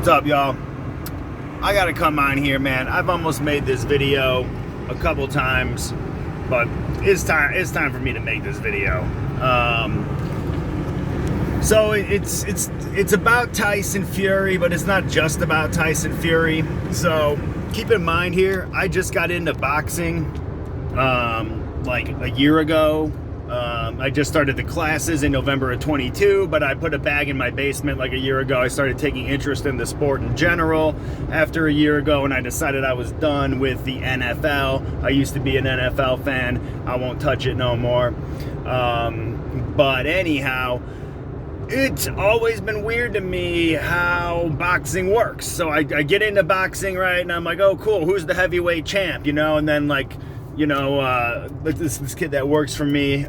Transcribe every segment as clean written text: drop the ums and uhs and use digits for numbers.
What's up, y'all? I gotta come on here, man. I've almost made this video a couple times, but it's time for me to make this video. So it's about Tyson Fury, but it's not just about Tyson Fury. So keep in mind here, I just got into boxing like a year ago. I just started the classes in November of 22, but I put a bag in my basement like a year ago. I started taking interest in the sport in general after a year ago, and I decided I was done with the NFL. I used to be an NFL fan. I won't touch it no more. But anyhow, it's always been weird to me how boxing works. So I get into boxing, right, and I'm like, oh, cool, who's the heavyweight champ, you know? And then, like, you know, this kid that works for me,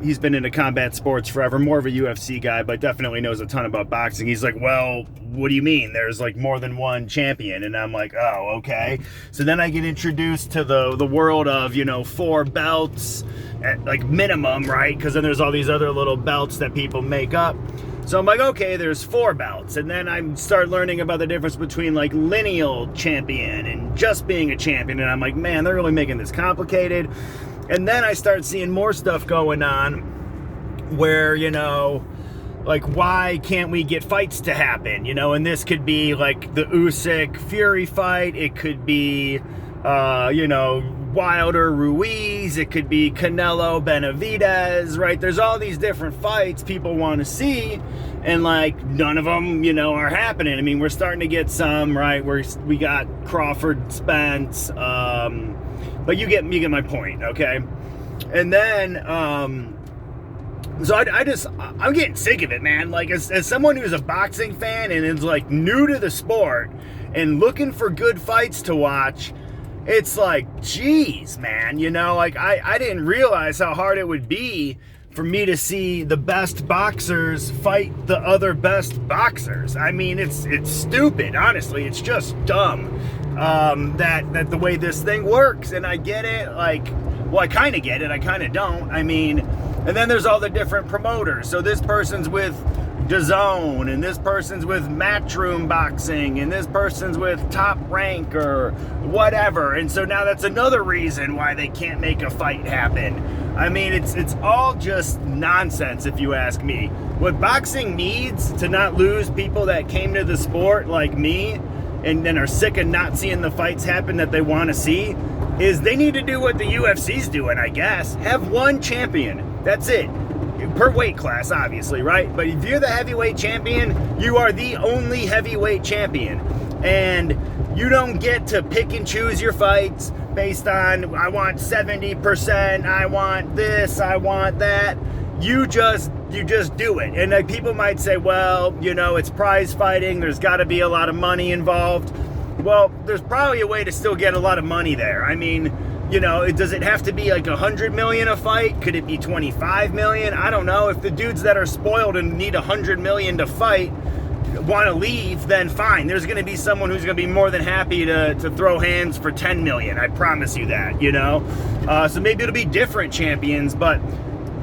he's been into combat sports forever, more of a UFC guy, but definitely knows a ton about boxing. He's like, well, what do you mean? There's like more than one champion. And I'm like, oh, okay. So then I get introduced to the world of, you know, 4 belts at like minimum, right? Because then there's all these other little belts that people make up. So I'm like, okay, there's 4 belts. And then I start learning about the difference between like lineal champion and just being a champion. And I'm like, man, they're really making this complicated. And then I start seeing more stuff going on where, you know, like, why can't we get fights to happen? You know, and this could be like the Usyk Fury fight. It could be, you know, Wilder Ruiz, it could be Canelo Benavidez, right? There's all these different fights people want to see, and like none of them, you know, are happening. I mean, we're starting to get some, right? We got Crawford, Spence, but you get my point, okay? And then, so I'm getting sick of it, man. Like, as someone who's a boxing fan and is like new to the sport and looking for good fights to watch, it's like, geez, man, you know, like I didn't realize how hard it would be for me to see the best boxers fight the other best boxers. I mean, it's stupid, honestly. It's just dumb that the way this thing works. And I get it, like, well, I kind of get it, I kind of don't. I mean, and then there's all the different promoters. So this person's with DAZN, and this person's with Matchroom Boxing, and this person's with Top Rank or whatever, and so now that's another reason why they can't make a fight happen. I mean, it's all just nonsense if you ask me. What boxing needs to not lose people that came to the sport like me and then are sick of not seeing the fights happen that they want to see is they need to do what the UFC's doing, I guess. Have one champion. That's it. Per weight class, obviously, right? But if you're the heavyweight champion, you are the only heavyweight champion. And you don't get to pick and choose your fights based on, I want 70%, I want this, I want that. You just do it. And like, people might say, well, you know, it's prize fighting, there's got to be a lot of money involved. Well, there's probably a way to still get a lot of money there. I mean, you know, does it have to be like 100 million a fight? Could it be 25 million? I don't know. If the dudes that are spoiled and need 100 million to fight want to leave, then fine. There's going to be someone who's going to be more than happy to throw hands for 10 million. I promise you that, you know? So maybe it'll be different champions, but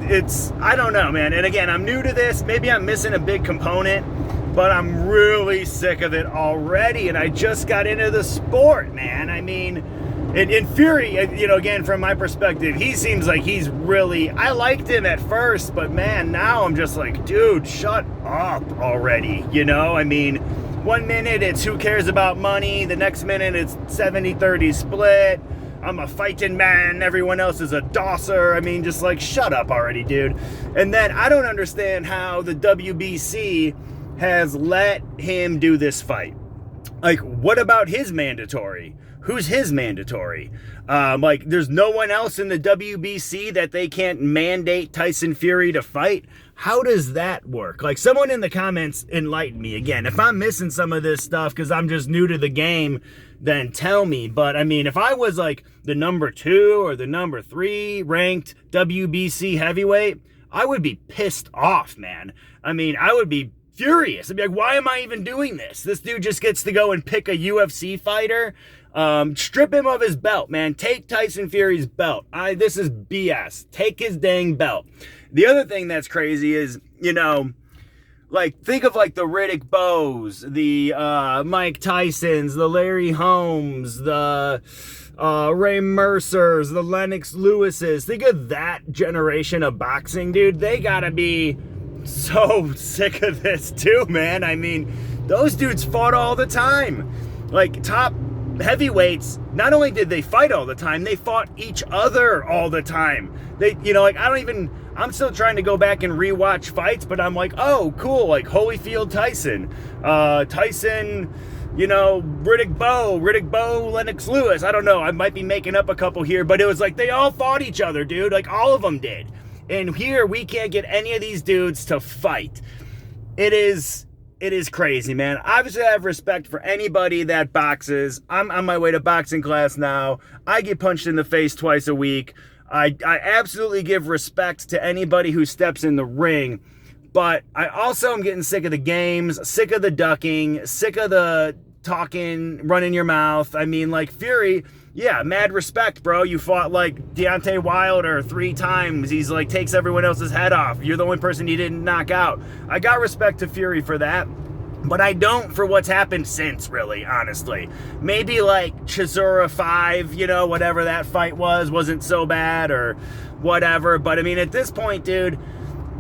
I don't know, man. And again, I'm new to this. Maybe I'm missing a big component, but I'm really sick of it already. And I just got into the sport, man. I mean, in Fury, you know, again, from my perspective, he seems like he's really, I liked him at first, but man, now I'm just like, dude, shut up already, you know? I mean, one minute it's who cares about money, the next minute it's 70-30 split, I'm a fighting man, everyone else is a dosser. I mean, just like, shut up already, dude. And then I don't understand how the WBC has let him do this fight. Like, what about his mandatory? Who's his mandatory? Like, there's no one else in the WBC that they can't mandate Tyson Fury to fight? How does that work? Like, someone in the comments enlighten me. Again, if I'm missing some of this stuff because I'm just new to the game, then tell me. But, I mean, if I was, like, the number 2 or the number 3 ranked WBC heavyweight, I would be pissed off, man. I mean, I would be furious. I'd be like, why am I even doing this? This dude just gets to go and pick a UFC fighter. Strip him of his belt, man. Take Tyson Fury's belt. This is BS. Take his dang belt. The other thing that's crazy is, you know, Like, think of like the Riddick Bows, the Mike Tysons, the Larry Holmes, the Ray Mercers, the Lennox Lewises. Think of that generation of boxing, dude. They gotta be so sick of this too, man. I mean, those dudes fought all the time. Like, top heavyweights, not only did they fight all the time, they fought each other all the time. They, you know, like, I'm still trying to go back and rewatch fights, but I'm like, oh, cool, like Holyfield Tyson, you know, Riddick Bowe, Lennox Lewis. I don't know, I might be making up a couple here, but it was like they all fought each other, dude. Like, all of them did. And here, we can't get any of these dudes to fight. It is crazy, man. Obviously, I have respect for anybody that boxes. I'm on my way to boxing class now. I get punched in the face twice a week. I absolutely give respect to anybody who steps in the ring. But I also am getting sick of the games, sick of the ducking, sick of the talking, running your mouth. I mean, like, Fury, yeah, mad respect, bro. You fought like Deontay Wilder 3 times. He's like, takes everyone else's head off. You're the only person he didn't knock out. I got respect to Fury for that. But I don't for what's happened since, really, honestly. Maybe like Chisora 5, you know, whatever that fight wasn't so bad or whatever. But I mean, at this point, dude,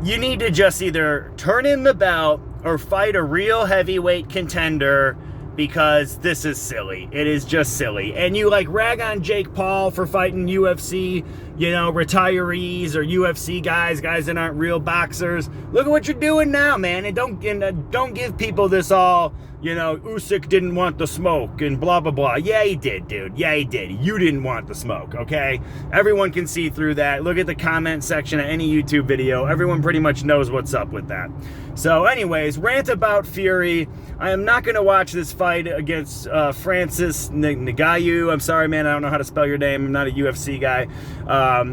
you need to just either turn in the belt or fight a real heavyweight contender, because this is silly. It is just silly. And you like rag on Jake Paul for fighting UFC, you know, retirees or UFC guys that aren't real boxers. Look at what you're doing now, man. And don't give people this all, you know, Usyk didn't want the smoke and blah, blah, blah. Yeah, he did, dude. Yeah, he did. You didn't want the smoke, okay? Everyone can see through that. Look at the comment section of any YouTube video. Everyone pretty much knows what's up with that. So anyways, rant about Fury. I am not going to watch this fight against Francis Ngannou. I'm sorry, man. I don't know how to spell your name. I'm not a UFC guy.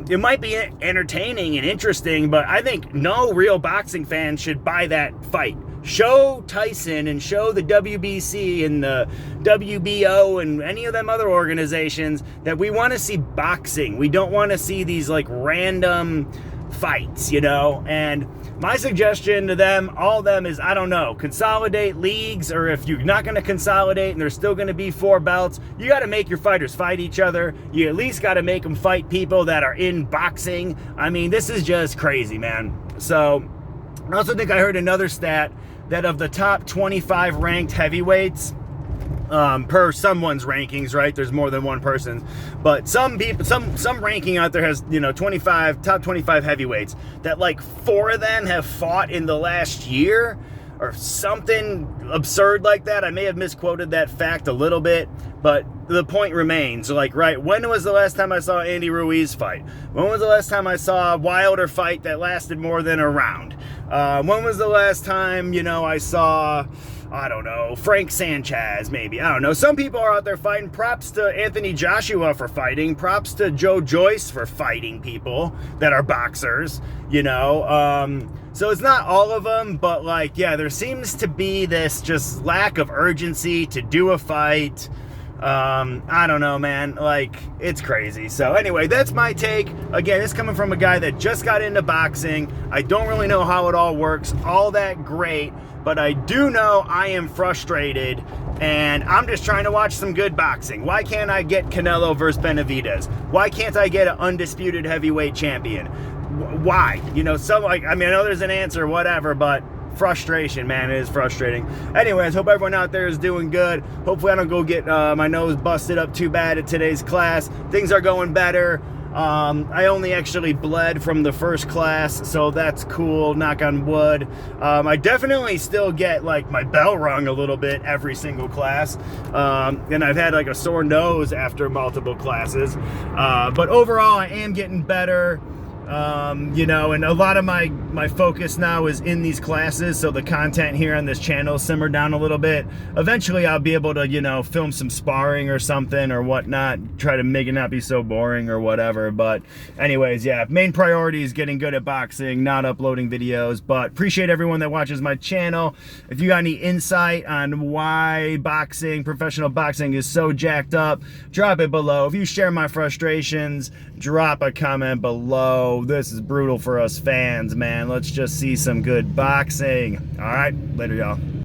It might be entertaining and interesting, but I think no real boxing fan should buy that fight. Show Tyson and show the WBC and the WBO and any of them other organizations that we want to see boxing. We don't want to see these like random fights, you know? And my suggestion to them, all of them, is, I don't know, consolidate leagues, or if you're not going to consolidate and there's still going to be 4 belts, you got to make your fighters fight each other. You at least got to make them fight people that are in boxing. I mean, this is just crazy, man. So I also think I heard another stat that of the top 25 ranked heavyweights, per someone's rankings, right? There's more than one person, but some people, some ranking out there has, you know, top 25 heavyweights, that like 4 of them have fought in the last year or something absurd like that. I may have misquoted that fact a little bit, but the point remains. Like, right, when was the last time I saw Andy Ruiz fight? When was the last time I saw a Wilder fight that lasted more than a round? When was the last time, you know, I saw, I don't know, Frank Sanchez, maybe. I don't know. Some people are out there fighting. Props to Anthony Joshua for fighting. Props to Joe Joyce for fighting people that are boxers, you know. So it's not all of them, but like, yeah, there seems to be this just lack of urgency to do a fight. I don't know, man. Like, it's crazy. So anyway, that's my take. Again, it's coming from a guy that just got into boxing. I don't really know how it all works all that great, but I do know I am frustrated, and I'm just trying to watch some good boxing. Why can't I get Canelo versus Benavidez? Why can't I get an undisputed heavyweight champion? Why? You know, some, like, I mean, I know there's an answer, whatever, but frustration, man. It is frustrating. Anyways, hope everyone out there is doing good. Hopefully I don't go get my nose busted up too bad at today's class. Things are going better. I only actually bled from the first class, so that's cool, knock on wood. I definitely still get like my bell rung a little bit every single class, and I've had like a sore nose after multiple classes, but overall I am getting better. You know, and a lot of my focus now is in these classes, so the content here on this channel simmered down a little bit. Eventually I'll be able to, you know, film some sparring or something or whatnot, try to make it not be so boring or whatever. But anyways, yeah, main priority is getting good at boxing, not uploading videos. But appreciate everyone that watches my channel. If you got any insight on why boxing, professional boxing, is so jacked up, drop it below. If you share my frustrations, drop a comment below. oh, this is brutal for us fans, man. Let's just see some good boxing. All right, later, y'all.